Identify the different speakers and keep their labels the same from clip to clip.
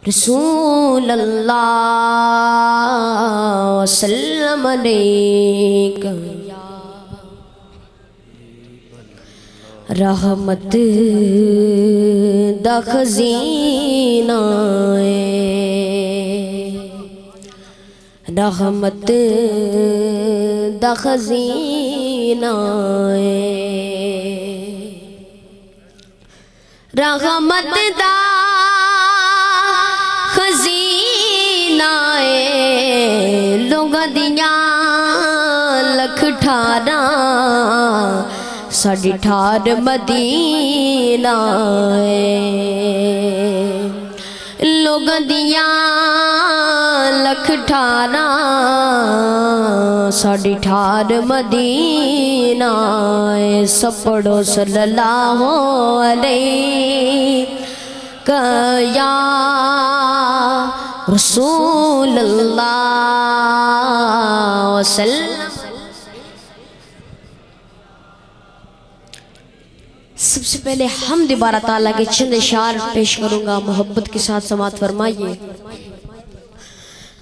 Speaker 1: رسول اللہ وسلم علیکہ رحمت دا خزینہ رحمت دا خزینہ رحمت دا خزینہ لوگاں دیاں لکھ ٹھارا ساڑھی ٹھار مدینہ لوگاں دیاں لکھ ٹھارا ساڑھی ٹھار مدینہ سب پڑھو صلی اللہ علیہ یا رسول اللہ وسلم۔ سب سے پہلے حمد بارہ تعالیٰ کے چند اشعار پیش کروں گا، محبت کے ساتھ سماعت فرمائیے۔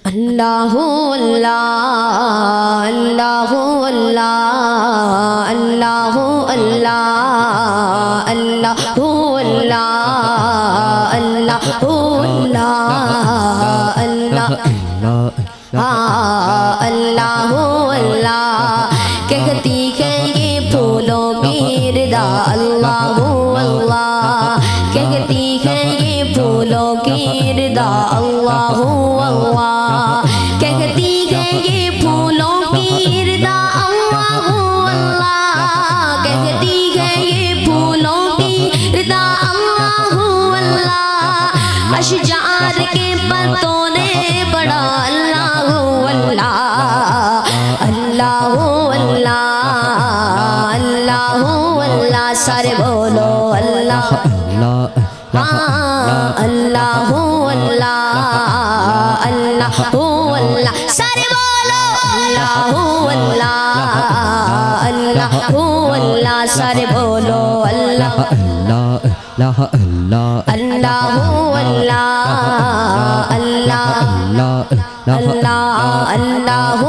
Speaker 1: اللہ اللہ اللہ اللہ اللہ اللہ اللہ اللہ اللہ اللہ اللہ کہتی ہے یہ پھولوں کی ردا اللہ اللہ کہتی ہے یہ پھولوں کی ردا اللہ اللہ کہتی ہے یہ پھولوں کی ردا اللہ اللہ کہتی ہے یہ پھولوں کی ردا اللہ اللہ اشجار کے پتوں نے بڑا اللہ اللہ اللہ اللہ اللہ اللہ سارے بولو اللہ اللہ اللہ اللہ اللہ سارے بولو اللہ اللہ اللہ سارے بولو اللہ اللہ اللہ اللہ اللہ اللہ اللہ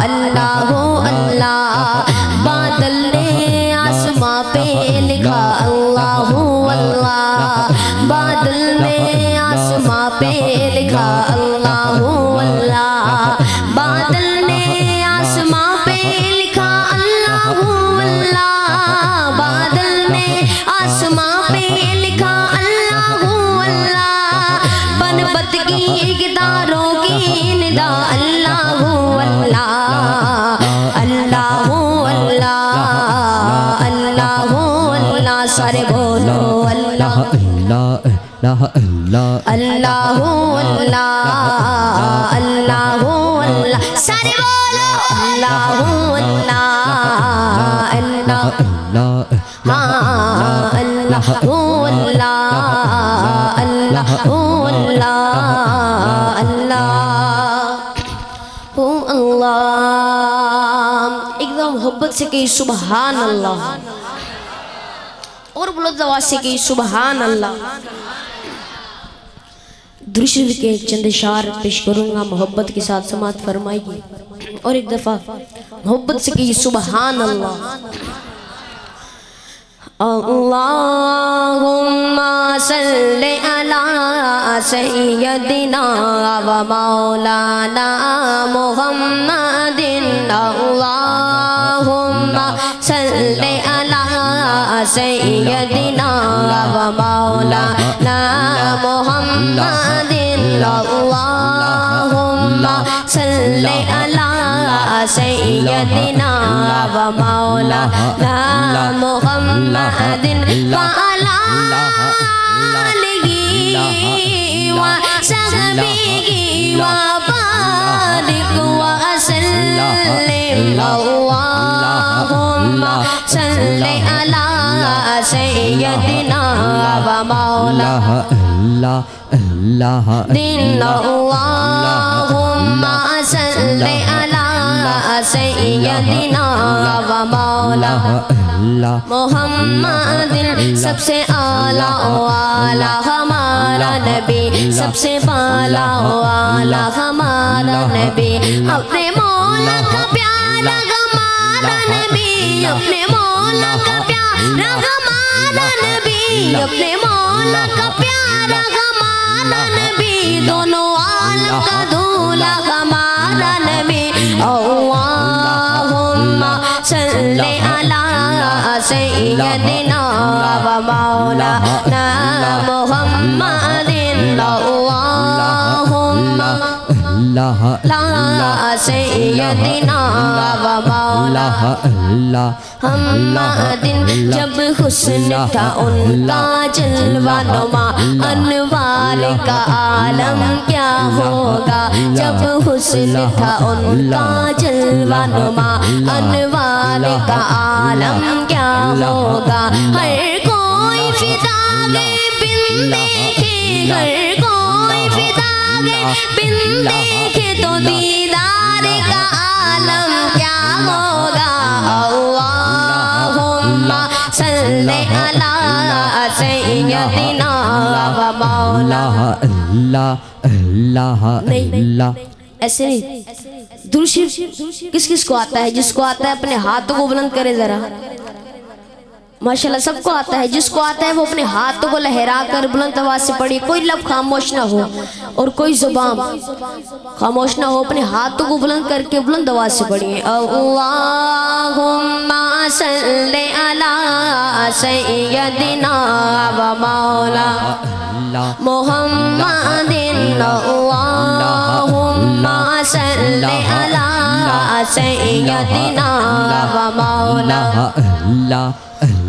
Speaker 1: اللہ اللہ بادل نے آسماں پہ لکھا اللہ اللہ بادل نے آسماں پہ لکھا اللہ اللہ بادل نے آسماں پہ لکھا اللہ اللہ بادل نے آسماں پہ لکھا اللہ اللہ پنبت کی اقداروں کی ندا اللہ اللہ اللہ اللہ اللہ اللہ سارے بولو اللہ اللہ اللہ اللہ اللہ اللہ سارے بولو اللہ اللہ اللہ اللہ اللہ اللہ ایک دم محبت سے کہی سبحان اللہ اور بلند آواز سے کہی سبحان اللہ۔ درود شریف کے چند اشعار پیش کروں گا، محبت کے ساتھ سماعت فرمائیے اور ایک دفعہ محبت سے کہی سبحان اللہ۔ اللہم صلی علی سیدنا و مولانا محمد اللہم صلی علی سیدنا و مولانا محمد اللہم صلی علی سیدنا و مولانا محمد وعلا آلہ و صحبہ و بارک وسلم اللہم صلی علی سیدنا و مولانا اللہم صلی علی سیدنا و مولانا محمد سب سے اعلیٰ والا ہمارا ہمارا نبی سب سے بالا والا ہمارا نبی اپنے مولا کا پیارا ہمارا نبی اپنے مولا کا پیارا ہمارا نبی اپنے مولا کا پیارا ہمارا نبی دونوں عالم کا دولہ ہمارا نبی اللہم صلی علی سیدنا و مولانا محمد اللہم لا سیدنا و مولانا محمد جب حسن تھا ان کا جلوہ نما انوار کا عالم کیا ہوگا جب حسن تھا ان کا جلوہ نما انوار کا عالم کیا ہوگا ہر کوئی فدا گئے بن دیکھے ہر کوئی فدا گئے بن دیکھے تو دیدار کا عالم کیا ہوگا اللہم صلی علی سیدنا و مولانا نہیں ایسے نہیں درود شریف کس کس کو آتا ہے جس کو آتا ہے اپنے ہاتھوں کو بلند کرے ذرا ماشاءاللہ سب کو آتا ہے جس کو آتا ہے وہ اپنے ہاتھوں کو لہرا کر بلند آواز سے پڑھی کوئی لب خاموش نہ ہو اور کوئی زبان خاموش نہ ہو اپنے ہاتھوں کو بلند کر کے بلند آواز سے پڑھیے اللہم صلی علی سیدنا و مولانا محمد اللہم صلی علی سیدنا و مولانا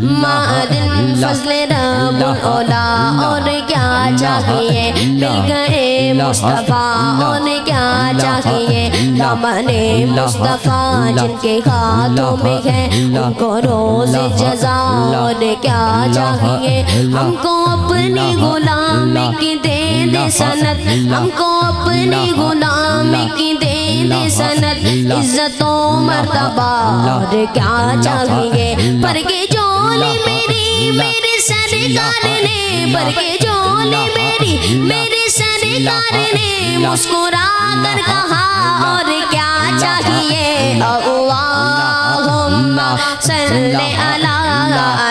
Speaker 1: مادن فضل رب العلا اور کیا چاہیے مل گئے مصطفیٰ اور کیا چاہیے دامن مصطفیٰ جن کے ہاتھوں میں ہے ان کو روز جزا اور کیا چاہیے ہم کو اپنی غلامی کی دے دے سند ہم کو اپنی غلامی کی دے دے سند عزت و مرتبہ اور کیا چاہیے پر کے جولی میری میرے سرکار نے پر کے جولی میری میرے سرکار نے مسکرا کر کہا اور کیا چاہیے اللہم صلی علی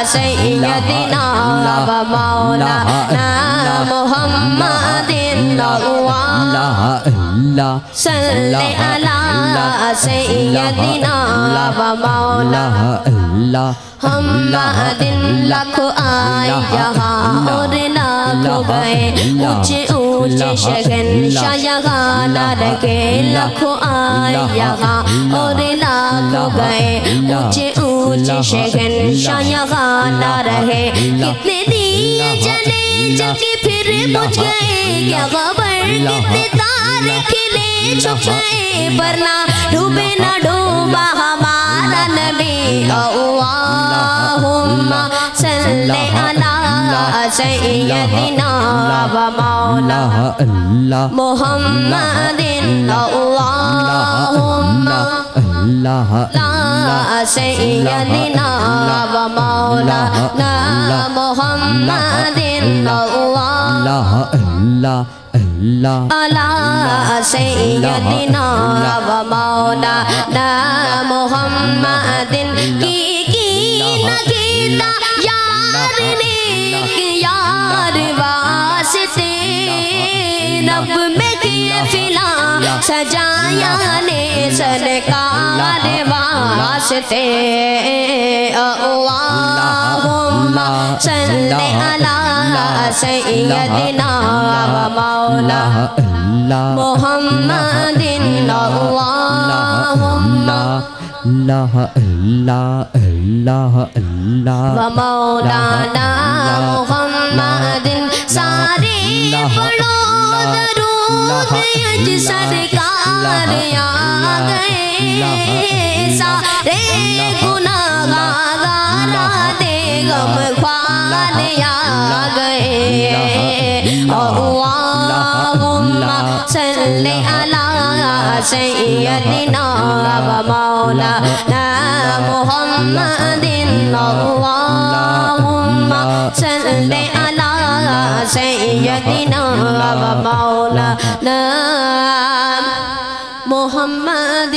Speaker 1: سیدنا و مولانا محمد صلی علی سیدنا و مولانا محمد لاکھوں آئے یہاں اور لاکھوں گئے اونچے اونچے شہنشاہ یہاں نہ رکھے لاکھوں آئے یہاں اور لاکھوں گئے اونچے اونچے شہنشاہ یہاں نہ رہے کتنے دیے جلے جل کے پھر بجھ گئے کیا خبر کتنے تارے کھلے چھپ گئے پر نہ ڈوبے نہ ڈوبا ہمارا نبی اللہم صلی علی سیدنا و مولانا محمد اللہم سیدنا و مولانا محمد علی سیدنا و مولانا محمد کی نہ کیتا یار نیک یار واسطے رب میں کیے فلا سجایا نے سرکار واسطے اللہم صلی علی سیدنا و مولانا محمد اللہم و مولانا محمد سارے پڑھو درود اج سرکار آ گئے سارے گناہگار دے غم خوار آ گئے اللہم صلی علی سیدنا و مولانا محمد اللہم صلی علی سیدنا سيدنا ومولانا محمد